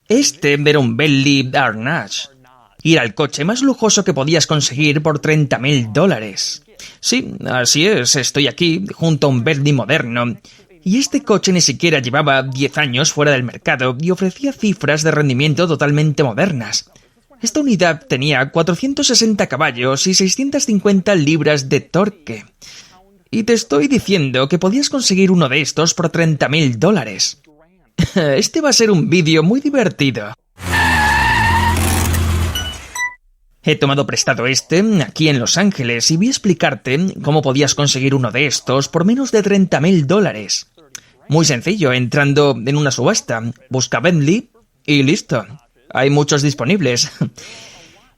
Este era un Bentley Arnage y era el coche más lujoso que podías conseguir por $30.000. Sí, así es, estoy aquí, junto a un Bentley moderno. Y este coche ni siquiera llevaba 10 años fuera del mercado y ofrecía cifras de rendimiento totalmente modernas. Esta unidad tenía 460 caballos y 650 libras de torque. Y te estoy diciendo que podías conseguir uno de estos por $30.000. Este va a ser un vídeo muy divertido. He tomado prestado aquí en Los Ángeles y voy a explicarte cómo podías conseguir uno de estos por menos de $30.000. Muy sencillo, entrando en una subasta, busca Bentley y listo. Hay muchos disponibles.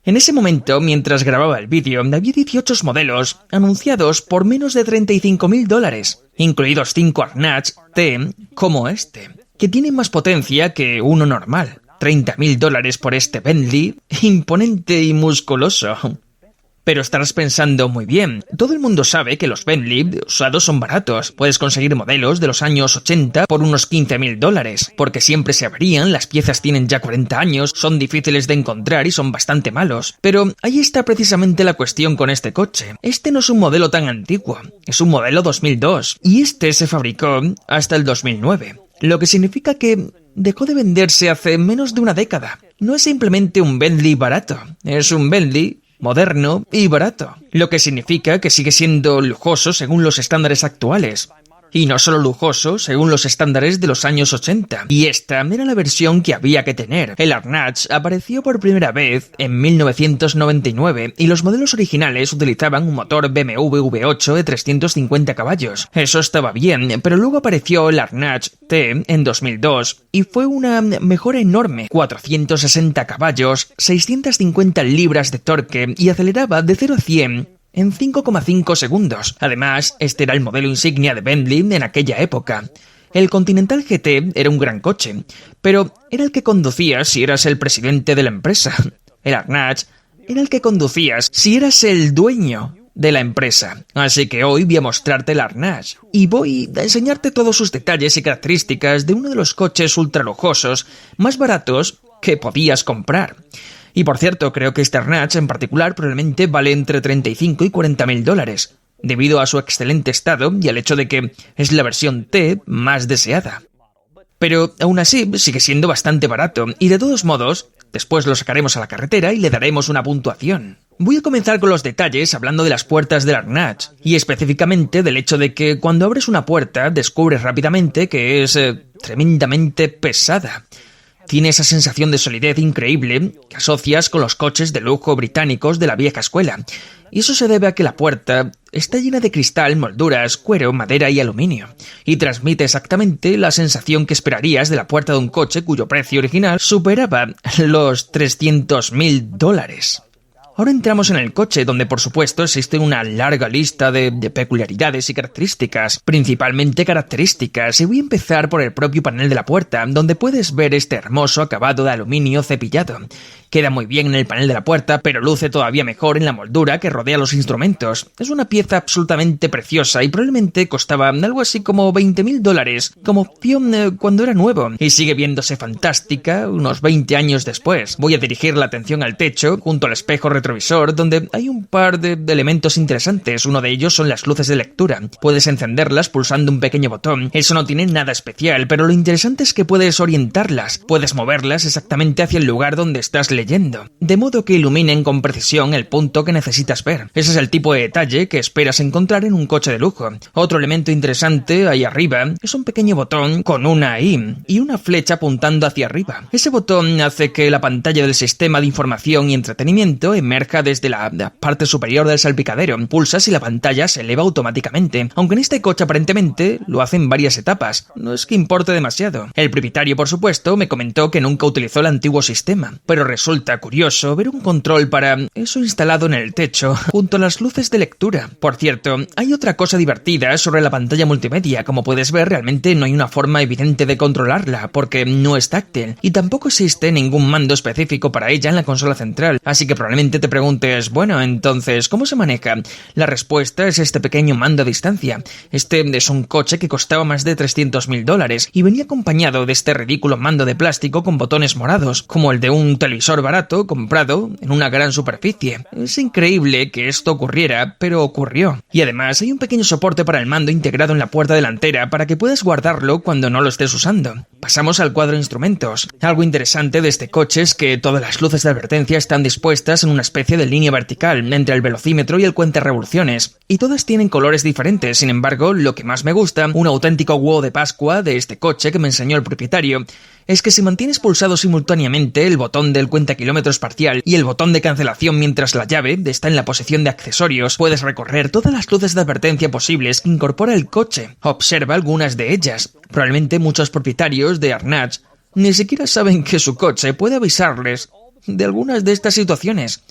En ese momento, mientras grababa el vídeo, había 18 modelos anunciados por menos de $35.000, incluidos 5 Arnage T como este, que tienen más potencia que uno normal. $30.000 por este Bentley, imponente y musculoso. Pero estarás pensando muy bien, todo el mundo sabe que los Bentley usados son baratos. Puedes conseguir modelos de los años 80 por unos $15.000, porque siempre se averían, las piezas tienen ya 40 años, son difíciles de encontrar y son bastante malos. Pero ahí está precisamente la cuestión con este coche. Este no es un modelo tan antiguo, es un modelo 2002, y este se fabricó hasta el 2009, lo que significa que dejó de venderse hace menos de una década. No es simplemente un Bentley barato, es un Bentley moderno y barato, lo que significa que sigue siendo lujoso según los estándares actuales. Y no solo lujoso según los estándares de los años 80. Y esta era la versión que había que tener. El Arnage apareció por primera vez en 1999 y los modelos originales utilizaban un motor BMW V8 de 350 caballos. Eso estaba bien, pero luego apareció el Arnage T en 2002 y fue una mejora enorme. 460 caballos, 650 libras de torque y aceleraba de 0 a 100 en 5,5 segundos. Además, este era el modelo insignia de Bentley en aquella época. El Continental GT era un gran coche, pero era el que conducías si eras el presidente de la empresa. El Arnage era el que conducías si eras el dueño de la empresa. Así que hoy voy a mostrarte el Arnage y voy a enseñarte todos sus detalles y características de uno de los coches ultralujosos más baratos que podías comprar. Y por cierto, creo que este Arnage en particular probablemente vale entre $35 y $40.000, debido a su excelente estado y al hecho de que es la versión T más deseada. Pero aún así sigue siendo bastante barato y de todos modos, después lo sacaremos a la carretera y le daremos una puntuación. Voy a comenzar con los detalles hablando de las puertas del Arnage y específicamente del hecho de que cuando abres una puerta descubres rápidamente que es tremendamente pesada. Tiene esa sensación de solidez increíble que asocias con los coches de lujo británicos de la vieja escuela. Y eso se debe a que la puerta está llena de cristal, molduras, cuero, madera y aluminio. Y transmite exactamente la sensación que esperarías de la puerta de un coche cuyo precio original superaba los $300.000. Ahora entramos en el coche, donde por supuesto existe una larga lista de peculiaridades y características, principalmente características, y voy a empezar por el propio panel de la puerta, donde puedes ver este hermoso acabado de aluminio cepillado. Queda muy bien en el panel de la puerta, pero luce todavía mejor en la moldura que rodea los instrumentos. Es una pieza absolutamente preciosa y probablemente costaba algo así como $20.000 como opción cuando era nuevo, y sigue viéndose fantástica unos 20 años después. Voy a dirigir la atención al techo, junto al espejo retrovisor, donde hay un par de elementos interesantes. Uno de ellos son las luces de lectura. Puedes encenderlas pulsando un pequeño botón. Eso no tiene nada especial, pero lo interesante es que puedes orientarlas. Puedes moverlas exactamente hacia el lugar donde estás leyendo, de modo que iluminen con precisión el punto que necesitas ver. Ese es el tipo de detalle que esperas encontrar en un coche de lujo. Otro elemento interesante ahí arriba es un pequeño botón con una I y una flecha apuntando hacia arriba. Ese botón hace que la pantalla del sistema de información y entretenimiento emerja desde la parte superior del salpicadero. Pulsas y la pantalla se eleva automáticamente, aunque en este coche aparentemente lo hace en varias etapas. No es que importe demasiado. El propietario, por supuesto, me comentó que nunca utilizó el antiguo sistema, pero resulta resulta curioso ver un control para eso instalado en el techo, junto a las luces de lectura. Por cierto, hay otra cosa divertida sobre la pantalla multimedia. Como puedes ver, realmente no hay una forma evidente de controlarla, porque no es táctil, y tampoco existe ningún mando específico para ella en la consola central. Así que probablemente te preguntes, bueno, entonces, ¿cómo se maneja? La respuesta es este pequeño mando a distancia. Este es un coche que costaba más de $300.000 y venía acompañado de este ridículo mando de plástico con botones morados, como el de un televisor barato comprado en una gran superficie. Es increíble que esto ocurriera, pero ocurrió. Y además hay un pequeño soporte para el mando integrado en la puerta delantera para que puedas guardarlo cuando no lo estés usando. Pasamos al cuadro de instrumentos. Algo interesante de este coche es que todas las luces de advertencia están dispuestas en una especie de línea vertical entre el velocímetro y el cuentarevoluciones, y todas tienen colores diferentes. Sin embargo, lo que más me gusta, un auténtico huevo de Pascua de este coche que me enseñó el propietario, es que si mantienes pulsado simultáneamente el botón del cuentakilómetros parcial y el botón de cancelación mientras la llave está en la posición de accesorios, puedes recorrer todas las luces de advertencia posibles que incorpora el coche. Observa algunas de ellas. Probablemente muchos propietarios de Arnage ni siquiera saben que su coche puede avisarles de algunas de estas situaciones.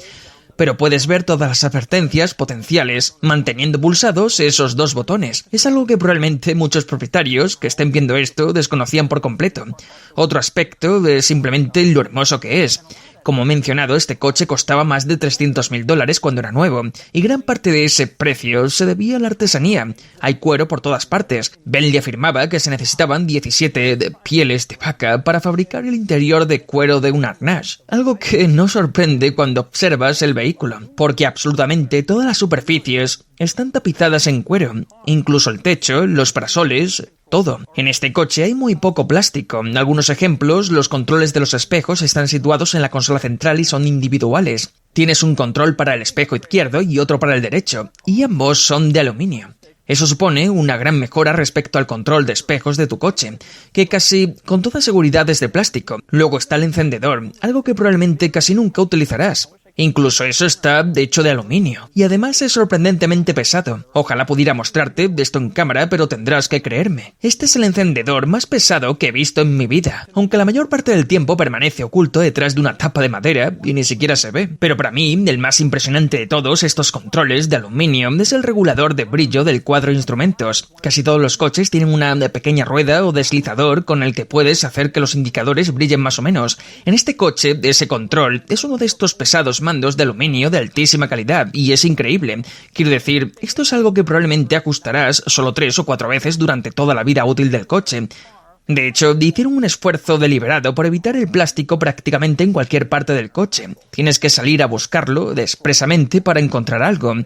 Pero puedes ver todas las advertencias potenciales manteniendo pulsados esos dos botones. Es algo que probablemente muchos propietarios que estén viendo esto desconocían por completo. Otro aspecto es simplemente lo hermoso que es. Como he mencionado, este coche costaba más de $300.000 cuando era nuevo, y gran parte de ese precio se debía a la artesanía. Hay cuero por todas partes. Bentley afirmaba que se necesitaban 17 pieles de vaca para fabricar el interior de cuero de un Arnage, algo que no sorprende cuando observas el vehículo, porque absolutamente todas las superficies están tapizadas en cuero, incluso el techo, los parasoles, todo. En este coche hay muy poco plástico. Algunos ejemplos, los controles de los espejos están situados en la consola central y son individuales. Tienes un control para el espejo izquierdo y otro para el derecho, y ambos son de aluminio. Eso supone una gran mejora respecto al control de espejos de tu coche, que casi con toda seguridad es de plástico. Luego está el encendedor, algo que probablemente casi nunca utilizarás. Incluso eso está hecho de aluminio, y además es sorprendentemente pesado. Ojalá pudiera mostrarte esto en cámara, pero tendrás que creerme. Este es el encendedor más pesado que he visto en mi vida, aunque la mayor parte del tiempo permanece oculto detrás de una tapa de madera y ni siquiera se ve. Pero para mí, el más impresionante de todos estos controles de aluminio es el regulador de brillo del cuadro de instrumentos. Casi todos los coches tienen una pequeña rueda o deslizador con el que puedes hacer que los indicadores brillen más o menos. En este coche, ese control es uno de estos pesados mandos de aluminio de altísima calidad, y es increíble. Quiero decir, esto es algo que probablemente ajustarás solo 3 o 4 veces durante toda la vida útil del coche. De hecho, hicieron un esfuerzo deliberado por evitar el plástico prácticamente en cualquier parte del coche. Tienes que salir a buscarlo expresamente para encontrar algo.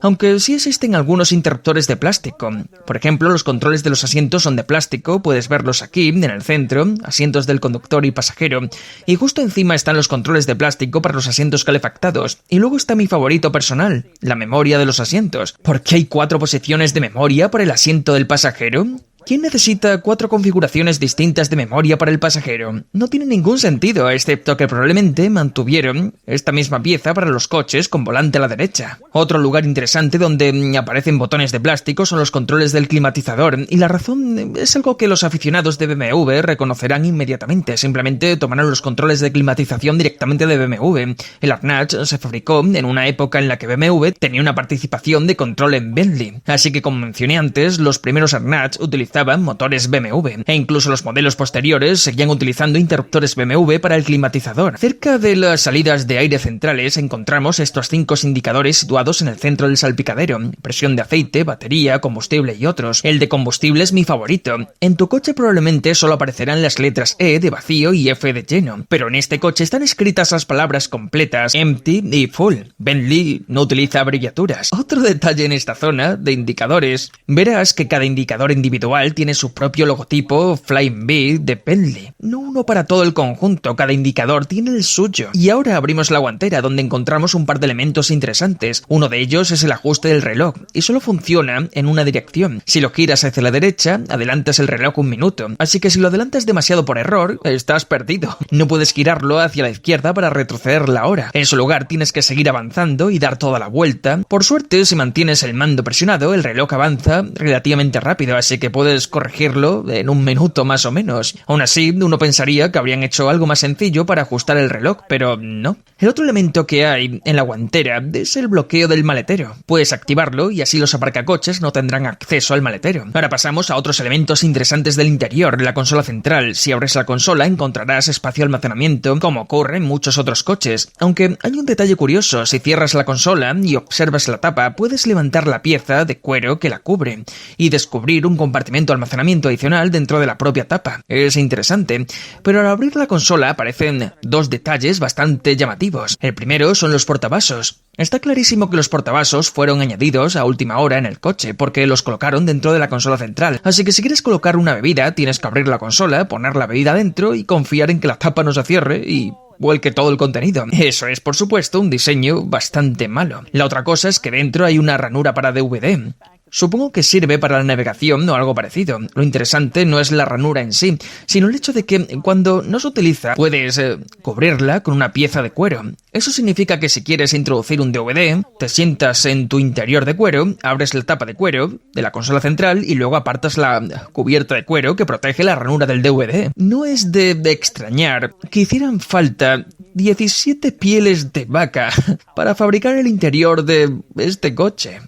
Aunque sí existen algunos interruptores de plástico. Por ejemplo, los controles de los asientos son de plástico, puedes verlos aquí, en el centro, asientos del conductor y pasajero, y justo encima están los controles de plástico para los asientos calefactados. Y luego está mi favorito personal, la memoria de los asientos. ¿Por qué hay 4 posiciones de memoria para el asiento del pasajero? ¿Quién necesita 4 configuraciones distintas de memoria para el pasajero? No tiene ningún sentido, excepto que probablemente mantuvieron esta misma pieza para los coches con volante a la derecha. Otro lugar interesante donde aparecen botones de plástico son los controles del climatizador, y la razón es algo que los aficionados de BMW reconocerán inmediatamente. Simplemente tomaron los controles de climatización directamente de BMW. El Arnage se fabricó en una época en la que BMW tenía una participación de control en Bentley. Así que, como mencioné antes, los primeros Arnage utilizaban motores BMW, e incluso los modelos posteriores seguían utilizando interruptores BMW para el climatizador. Cerca de las salidas de aire centrales encontramos estos 5 indicadores situados en el centro del salpicadero: presión de aceite, batería, combustible y otros. El de combustible es mi favorito. En tu coche probablemente solo aparecerán las letras E de vacío y F de lleno, pero en este coche están escritas las palabras completas empty y full. Bentley no utiliza abreviaturas. Otro detalle en esta zona de indicadores: verás que cada indicador individual tiene su propio logotipo Flying V de Bentley, no uno para todo el conjunto, cada indicador tiene el suyo. Y ahora abrimos la guantera, donde encontramos un par de elementos interesantes. Uno de ellos es el ajuste del reloj, y solo funciona en una dirección. Si lo giras hacia la derecha, adelantas el reloj 1 minuto, así que si lo adelantas demasiado por error, estás perdido. No puedes girarlo hacia la izquierda para retroceder la hora. En su lugar tienes que seguir avanzando y dar toda la vuelta. Por suerte, si mantienes el mando presionado, el reloj avanza relativamente rápido, así que puedes puedes corregirlo en un minuto más o menos. Aún así, uno pensaría que habrían hecho algo más sencillo para ajustar el reloj, pero no. El otro elemento que hay en la guantera es el bloqueo del maletero. Puedes activarlo y así los aparcacoches no tendrán acceso al maletero. Ahora pasamos a otros elementos interesantes del interior, la consola central. Si abres la consola encontrarás espacio de almacenamiento, como ocurre en muchos otros coches. Aunque hay un detalle curioso, si cierras la consola y observas la tapa, puedes levantar la pieza de cuero que la cubre y descubrir un compartimento de almacenamiento adicional dentro de la propia tapa. Es interesante, pero al abrir la consola aparecen dos detalles bastante llamativos. El primero son los portavasos. Está clarísimo que los portavasos fueron añadidos a última hora en el coche, porque los colocaron dentro de la consola central. Así que si quieres colocar una bebida, tienes que abrir la consola, poner la bebida dentro y confiar en que la tapa no se cierre y vuelque todo el contenido. Eso es, por supuesto, un diseño bastante malo. La otra cosa es que dentro hay una ranura para DVD. Supongo que sirve para la navegación o algo parecido. Lo interesante no es la ranura en sí, sino el hecho de que cuando no se utiliza puedes cubrirla con una pieza de cuero. Eso significa que si quieres introducir un DVD, te sientas en tu interior de cuero, abres la tapa de cuero de la consola central y luego apartas la cubierta de cuero que protege la ranura del DVD. No es de extrañar que hicieran falta 17 pieles de vaca para fabricar el interior de este coche.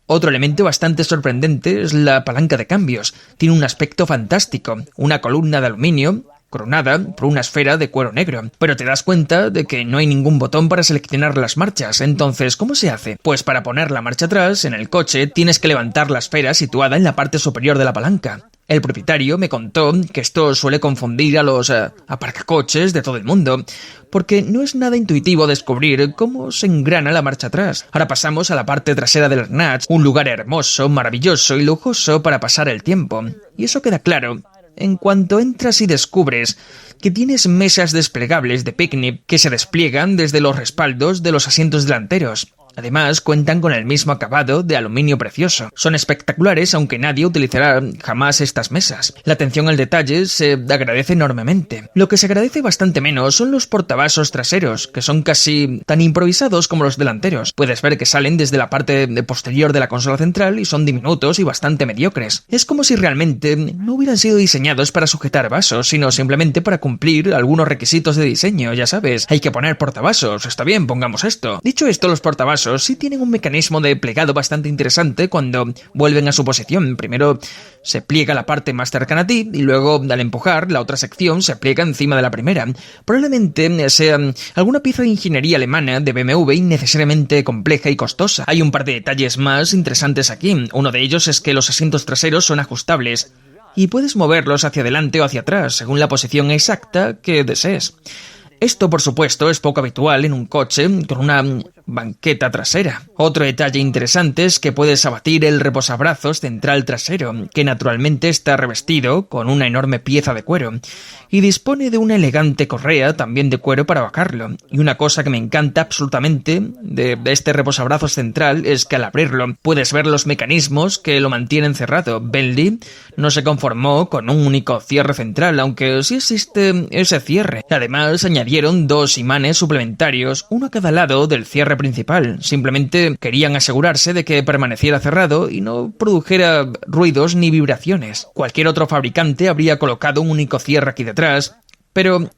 Otro elemento bastante sorprendente es la palanca de cambios. Tiene un aspecto fantástico, una columna de aluminio coronada por una esfera de cuero negro. Pero te das cuenta de que no hay ningún botón para seleccionar las marchas. Entonces, ¿cómo se hace? Pues para poner la marcha atrás en el coche tienes que levantar la esfera situada en la parte superior de la palanca. El propietario me contó que esto suele confundir a los aparcacoches de todo el mundo, porque no es nada intuitivo descubrir cómo se engrana la marcha atrás. Ahora pasamos a la parte trasera del Arnaz, un lugar hermoso, maravilloso y lujoso para pasar el tiempo. Y eso queda claro en cuanto entras y descubres que tienes mesas desplegables de picnic que se despliegan desde los respaldos de los asientos delanteros. Además, cuentan con el mismo acabado de aluminio precioso. Son espectaculares, aunque nadie utilizará jamás estas mesas. La atención al detalle se agradece enormemente. Lo que se agradece bastante menos son los portavasos traseros, que son casi tan improvisados como los delanteros. Puedes ver que salen desde la parte posterior de la consola central y son diminutos y bastante mediocres. Es como si realmente no hubieran sido diseñados para sujetar vasos, sino simplemente para cumplir algunos requisitos de diseño, ya sabes. Hay que poner portavasos, está bien, pongamos esto. Dicho esto, los portavasos sí tienen un mecanismo de plegado bastante interesante cuando vuelven a su posición. Primero se pliega la parte más cercana a ti y luego, al empujar, la otra sección se pliega encima de la primera. Probablemente sea alguna pieza de ingeniería alemana de BMW innecesariamente compleja y costosa. Hay un par de detalles más interesantes aquí. Uno de ellos es que los asientos traseros son ajustables y puedes moverlos hacia adelante o hacia atrás según la posición exacta que desees. Esto, por supuesto, es poco habitual en un coche con una banqueta trasera. Otro detalle interesante es que puedes abatir el reposabrazos central trasero, que naturalmente está revestido con una enorme pieza de cuero, y dispone de una elegante correa también de cuero para bajarlo. Y una cosa que me encanta absolutamente de este reposabrazos central es que al abrirlo puedes ver los mecanismos que lo mantienen cerrado. Bentley no se conformó con un único cierre central, aunque sí existe ese cierre. Además, añadieron dos imanes suplementarios, uno a cada lado del cierre principal. Simplemente querían asegurarse de que permaneciera cerrado y no produjera ruidos ni vibraciones. Cualquier otro fabricante habría colocado un único cierre aquí detrás, pero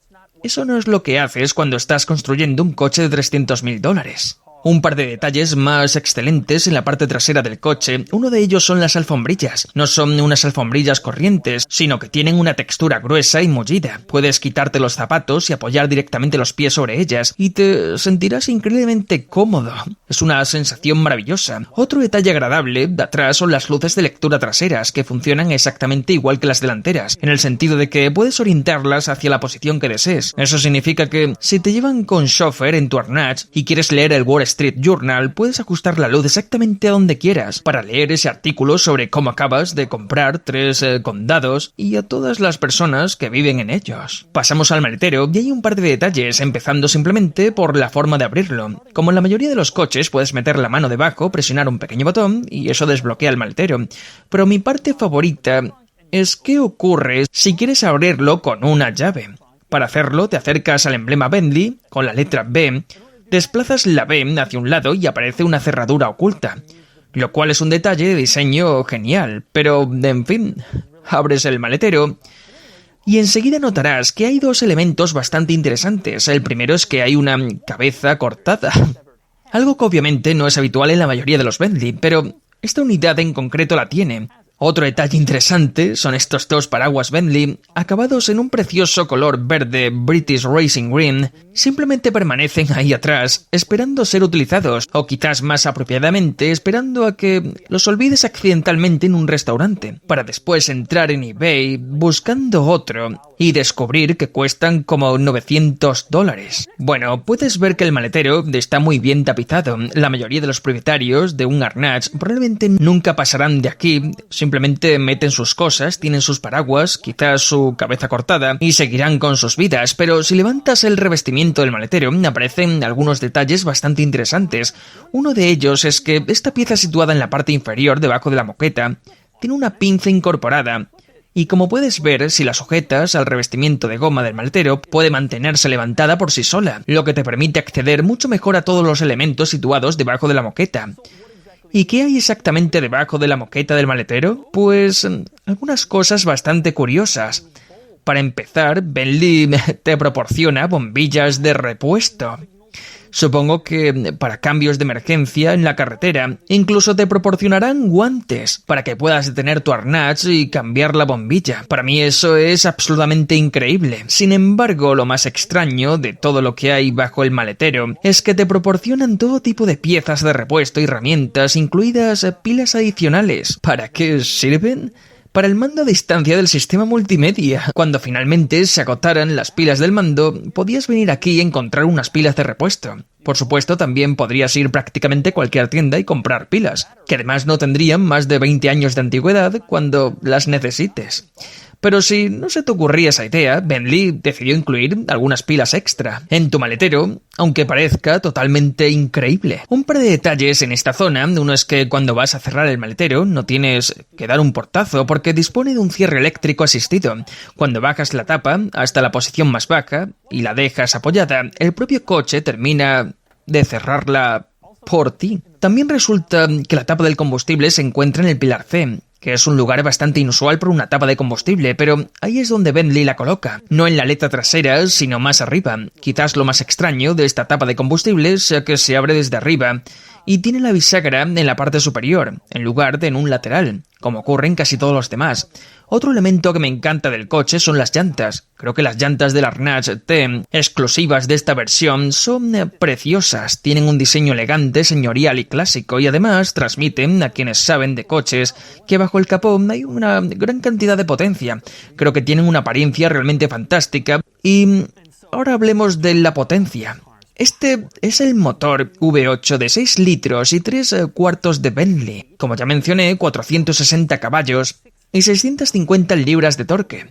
eso no es lo que haces cuando estás construyendo un coche de $300.000. Un par de detalles más excelentes en la parte trasera del coche. Uno de ellos son las alfombrillas. No son unas alfombrillas corrientes, sino que tienen una textura gruesa y mullida. Puedes quitarte los zapatos y apoyar directamente los pies sobre ellas y te sentirás increíblemente cómodo. Es una sensación maravillosa. Otro detalle agradable de atrás son las luces de lectura traseras, que funcionan exactamente igual que las delanteras, en el sentido de que puedes orientarlas hacia la posición que desees. Eso significa que si te llevan con chauffeur en tu Arnaz y quieres leer el Wall Street Journal, puedes ajustar la luz exactamente a donde quieras para leer ese artículo sobre cómo acabas de comprar 3 condados y a todas las personas que viven en ellos. Pasamos al maletero y hay un par de detalles, empezando simplemente por la forma de abrirlo. Como en la mayoría de los coches, puedes meter la mano debajo, presionar un pequeño botón y eso desbloquea el maletero. Pero mi parte favorita es qué ocurre si quieres abrirlo con una llave. Para hacerlo, te acercas al emblema Bentley con la letra B, desplazas la B hacia un lado y aparece una cerradura oculta. lo cual es un detalle de diseño genial, pero, en fin, abres el maletero y enseguida notarás que hay dos elementos bastante interesantes. El primero es que hay una cabeza cortada, algo que obviamente no es habitual en la mayoría de los Bentley, pero esta unidad en concreto la tiene. Otro detalle interesante son estos dos paraguas Bentley, acabados en un precioso color verde British Racing Green, simplemente permanecen ahí atrás, esperando ser utilizados, o quizás más apropiadamente, esperando a que los olvides accidentalmente en un restaurante, para después entrar en eBay buscando otro y descubrir que cuestan como $900. Bueno, puedes ver que el maletero está muy bien tapizado. La mayoría de los propietarios de un Arnage probablemente nunca pasarán de aquí. Simplemente meten sus cosas, tienen sus paraguas, quizás su cabeza cortada, y seguirán con sus vidas, pero si levantas el revestimiento del maletero, aparecen algunos detalles bastante interesantes. Uno de ellos es que esta pieza situada en la parte inferior, debajo de la moqueta, tiene una pinza incorporada, y como puedes ver, si la sujetas al revestimiento de goma del maletero, puede mantenerse levantada por sí sola, lo que te permite acceder mucho mejor a todos los elementos situados debajo de la moqueta. ¿Y qué hay exactamente debajo de la moqueta del maletero? Pues algunas cosas bastante curiosas. Para empezar, Bentley te proporciona bombillas de repuesto. Supongo que para cambios de emergencia en la carretera, incluso te proporcionarán guantes para que puedas detener tu Arnage y cambiar la bombilla. Para mí eso es absolutamente increíble. Sin embargo, lo más extraño de todo lo que hay bajo el maletero es que te proporcionan todo tipo de piezas de repuesto y herramientas, incluidas pilas adicionales. ¿Para qué sirven? Para el mando a distancia del sistema multimedia. Cuando finalmente se agotaran las pilas del mando, podías venir aquí y encontrar unas pilas de repuesto. Por supuesto, también podrías ir prácticamente a cualquier tienda y comprar pilas, que además no tendrían más de 20 años de antigüedad cuando las necesites. Pero si no se te ocurría esa idea, Bentley decidió incluir algunas pilas extra en tu maletero, aunque parezca totalmente increíble. Un par de detalles en esta zona. Uno es que cuando vas a cerrar el maletero no tienes que dar un portazo porque dispone de un cierre eléctrico asistido. Cuando bajas la tapa hasta la posición más baja y la dejas apoyada, el propio coche termina de cerrarla por ti. También resulta que la tapa del combustible se encuentra en el pilar C, que es un lugar bastante inusual para una tapa de combustible, pero ahí es donde Bentley la coloca, no en la aleta trasera, sino más arriba. Quizás lo más extraño de esta tapa de combustible sea que se abre desde arriba y tiene la bisagra en la parte superior, en lugar de en un lateral, como ocurre en casi todos los demás. Otro elemento que me encanta del coche son las llantas. Creo que las llantas del Arnage T, exclusivas de esta versión, son preciosas. Tienen un diseño elegante, señorial y clásico, y además transmiten a quienes saben de coches que bajo el capó hay una gran cantidad de potencia. Creo que tienen una apariencia realmente fantástica. Y ahora hablemos de la potencia. Este es el motor V8 de 6 litros y 3 cuartos de Bentley. Como ya mencioné, 460 caballos y 650 libras de torque.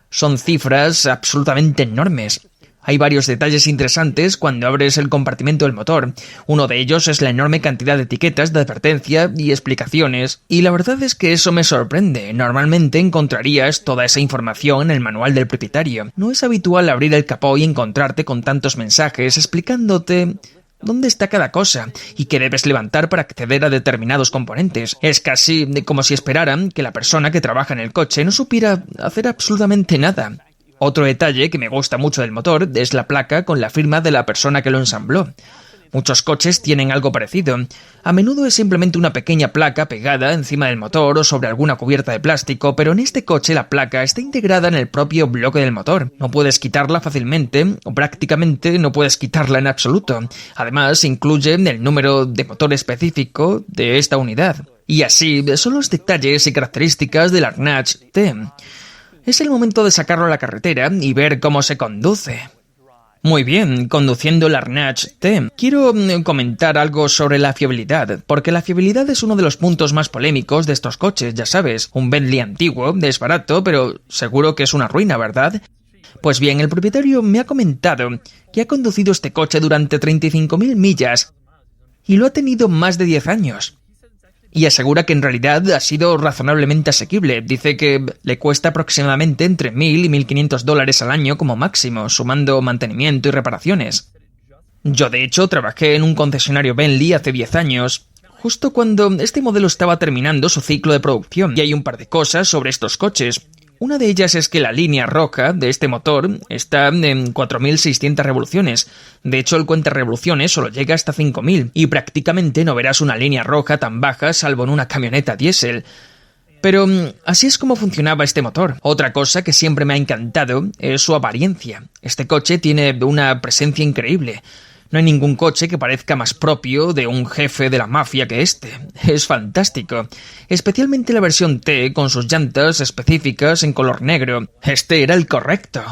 Son cifras absolutamente enormes. Hay varios detalles interesantes cuando abres el compartimento del motor. Uno de ellos es la enorme cantidad de etiquetas de advertencia y explicaciones, y la verdad es que eso me sorprende. Normalmente encontrarías toda esa información en el manual del propietario. No es habitual abrir el capó y encontrarte con tantos mensajes explicándote dónde está cada cosa y qué debes levantar para acceder a determinados componentes. Es casi como si esperaran que la persona que trabaja en el coche no supiera hacer absolutamente nada. Otro detalle que me gusta mucho del motor es la placa con la firma de la persona que lo ensambló. Muchos coches tienen algo parecido. A menudo es simplemente una pequeña placa pegada encima del motor o sobre alguna cubierta de plástico, pero en este coche la placa está integrada en el propio bloque del motor. No puedes quitarla fácilmente, o prácticamente no puedes quitarla en absoluto. Además, incluye el número de motor específico de esta unidad. Y así son los detalles y características del Arnage T. Es el momento de sacarlo a la carretera y ver cómo se conduce. Muy bien, conduciendo el Arnage T. Quiero comentar algo sobre la fiabilidad, porque la fiabilidad es uno de los puntos más polémicos de estos coches, ya sabes. Un Bentley antiguo es barato, pero seguro que es una ruina, ¿verdad? Pues bien, el propietario me ha comentado que ha conducido este coche durante 35.000 millas y lo ha tenido más de 10 años. Y asegura que en realidad ha sido razonablemente asequible. Dice que le cuesta aproximadamente entre $1.000 y $1.500 al año como máximo, sumando mantenimiento y reparaciones. Yo de hecho trabajé en un concesionario Bentley hace 10 años, justo cuando este modelo estaba terminando su ciclo de producción. Y hay un par de cosas sobre estos coches. Una de ellas es que la línea roja de este motor está en 4.600 revoluciones. De hecho, el cuenta revoluciones solo llega hasta 5.000 y prácticamente no verás una línea roja tan baja salvo en una camioneta diésel. Pero así es como funcionaba este motor. Otra cosa que siempre me ha encantado es su apariencia. Este coche tiene una presencia increíble. No hay ningún coche que parezca más propio de un jefe de la mafia que este. Es fantástico. Especialmente la versión T con sus llantas específicas en color negro. Este era el correcto.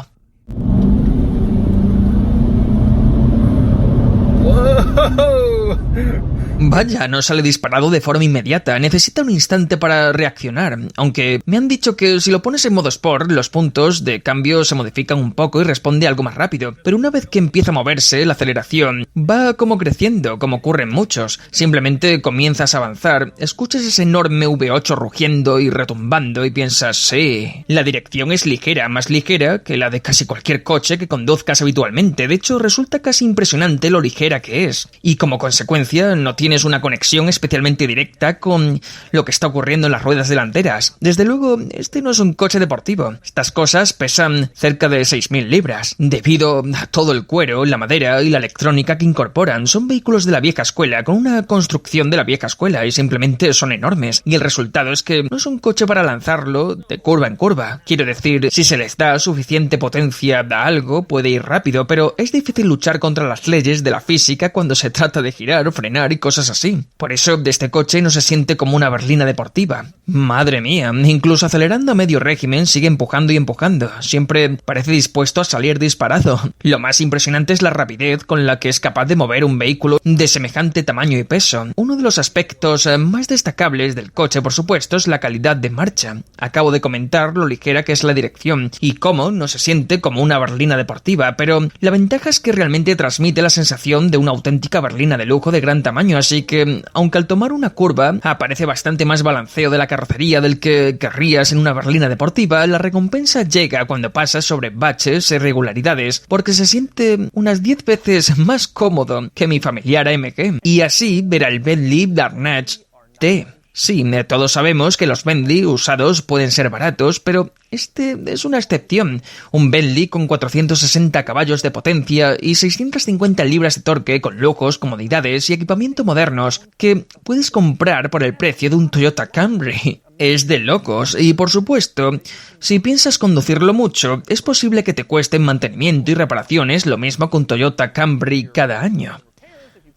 Vaya, no sale disparado de forma inmediata, necesita un instante para reaccionar, aunque me han dicho que si lo pones en modo Sport, los puntos de cambio se modifican un poco y responde algo más rápido, pero una vez que empieza a moverse, la aceleración va como creciendo, como ocurre en muchos. Simplemente comienzas a avanzar, escuchas ese enorme V8 rugiendo y retumbando y piensas, sí, la dirección es ligera, más ligera que la de casi cualquier coche que conduzcas habitualmente. De hecho, resulta casi impresionante lo ligera que es, y como consecuencia no tienes una conexión especialmente directa con lo que está ocurriendo en las ruedas delanteras. Desde luego, este no es un coche deportivo. Estas cosas pesan cerca de 6.000 libras. Debido a todo el cuero, la madera y la electrónica que incorporan, son vehículos de la vieja escuela, con una construcción de la vieja escuela y simplemente son enormes. Y el resultado es que no es un coche para lanzarlo de curva en curva. Quiero decir, si se les da suficiente potencia a algo, puede ir rápido, pero es difícil luchar contra las leyes de la física cuando se trata de girar, frenar y cosas así. Por eso, este coche no se siente como una berlina deportiva. Madre mía, incluso acelerando a medio régimen sigue empujando y empujando. Siempre parece dispuesto a salir disparado. Lo más impresionante es la rapidez con la que es capaz de mover un vehículo de semejante tamaño y peso. Uno de los aspectos más destacables del coche, por supuesto, es la calidad de marcha. Acabo de comentar lo ligera que es la dirección y cómo no se siente como una berlina deportiva, pero la ventaja es que realmente transmite la sensación de una auténtica berlina de lujo de gran tamaño, así que, aunque al tomar una curva aparece bastante más balanceo de la carrocería del que querrías en una berlina deportiva, la recompensa llega cuando pasas sobre baches e irregularidades, porque se siente unas 10 veces más cómodo que mi familiar AMG. Y así verá el Bentley Darnage T. Sí, todos sabemos que los Bentley usados pueden ser baratos, pero este es una excepción. Un Bentley con 460 caballos de potencia y 650 libras de torque con lujos, comodidades y equipamiento modernos que puedes comprar por el precio de un Toyota Camry. Es de locos y, por supuesto, si piensas conducirlo mucho, es posible que te cueste mantenimiento y reparaciones lo mismo que un Toyota Camry cada año.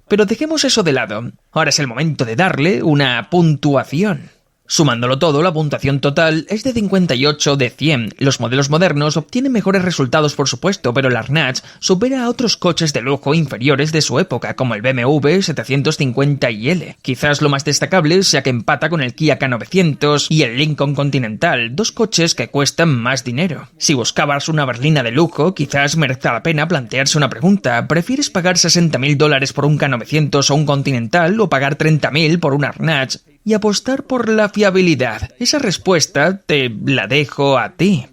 Pero dejemos eso de lado. Ahora es el momento de darle una puntuación. Sumándolo todo, la puntuación total es de 58 de 100. Los modelos modernos obtienen mejores resultados, por supuesto, pero el Arnage supera a otros coches de lujo inferiores de su época, como el BMW 750iL. Quizás lo más destacable sea que empata con el Kia K900 y el Lincoln Continental, dos coches que cuestan más dinero. Si buscabas una berlina de lujo, quizás merezca la pena plantearse una pregunta. ¿Prefieres pagar $60.000 por un K900 o un Continental o pagar $30.000 por un Arnage y apostar por la fiabilidad? Esa respuesta te la dejo a ti.